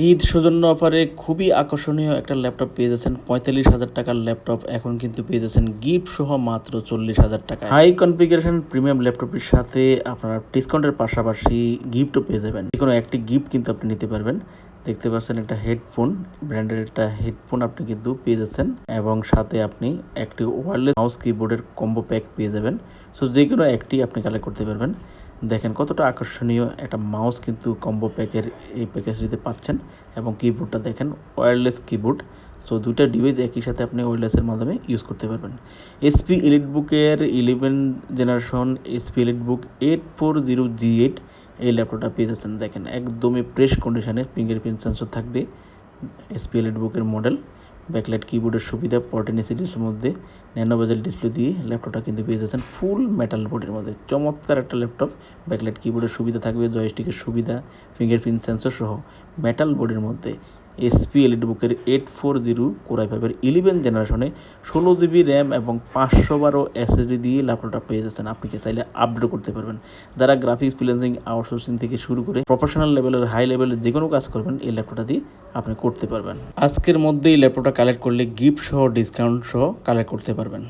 ঈদ সৌজন্য অফারে খুবই আকর্ষণীয় একটা ল্যাপটপ পেয়ে যাচ্ছেন। ৪৫,০০০ টাকার ল্যাপটপ এখন কিন্তু পেয়ে যাচ্ছেন গিফট সহ মাত্র ৪০,০০০ টাকায়। হাই কনফিগারেশন প্রিমিয়াম ল্যাপটপের সাথে আপনারা ডিসকাউন্টের পাশাপাশি গিফটও পেয়ে যাবেন। যেকোনো একটি গিফট কিন্তু আপনি নিতে পারবেন। দেখতে পাচ্ছেন একটা হেডফোন, ব্র্যান্ডের একটা হেডফোন আপনি কিন্তু পেয়ে যাচ্ছেন এবং সাথে আপনি একটি ওয়্যারলেস মাউস কিবোর্ডের কম্বো প্যাক পেয়ে যাবেন। সো যেকোনো একটি আপনি কালেক্ট করতে পারবেন। দেখেন কতটা আকর্ষণীয় একটা মাউস কিন্তু কম্বো প্যাকের এই প্যাকেজটিতে পাচ্ছেন এবং কিবোর্ডটা দেখেন ওয়্যারলেস কিবোর্ড। সো দুইটা ডিভাইস একই সাথে আপনি ওয়্যারলেসের মাধ্যমে ইউজ করতে পারবেন। এসপি এলিটবুকের 11 জেনারেশন এসপি এলিটবুক 840G8 এই ল্যাপটপটা পেয়ে যাচ্ছেন। দেখেন একদমই ফ্রেশ কন্ডিশনে ফিঙ্গারপ্রিন্ট সেন্সর থাকবে। এসপি এলিটবুকের মডেল, ব্যাকলাইট কিবোর্ডের সুবিধা, 14 সিরিজের মধ্যে ন্যানো বেজেল ডিসপ্লে দিয়ে ল্যাপটপটা কিন্তু পেয়ে যাচ্ছেন ফুল মেটাল বোর্ডের মধ্যে। চমৎকার একটা ল্যাপটপ, ব্যাকলাইট কিবোর্ডের সুবিধা থাকবে, জয়স্টিকের সুবিধা, ফিঙ্গারপ্রিন্ট সেন্সর সহ মেটাল বোর্ডের মধ্যে এসপি এলিটবুকের 840 কোরাই 5-এর 11 জেনারেশনে 16 GB র্যাম এবং 512 এসএসডি দিয়ে ল্যাপটপটা পেয়ে যাচ্ছেন। আপনি কি চাইলে আপডেট করতে পারবেন। যারা গ্রাফিক্স ফ্রিল্যান্সিং আউটসোর্সিং থেকে শুরু করে প্রফেশনাল লেভেলের হাই লেভেলের যে কোনো কাজ করবেন এই ল্যাপটপটা দিয়ে আপনি করতে পারবেন। আজকের মধ্যেই ল্যাপটপটা কালেক্ট করলে গিফট সহ ডিসকাউন্ট সহ কালেক্ট করতে পারবেন।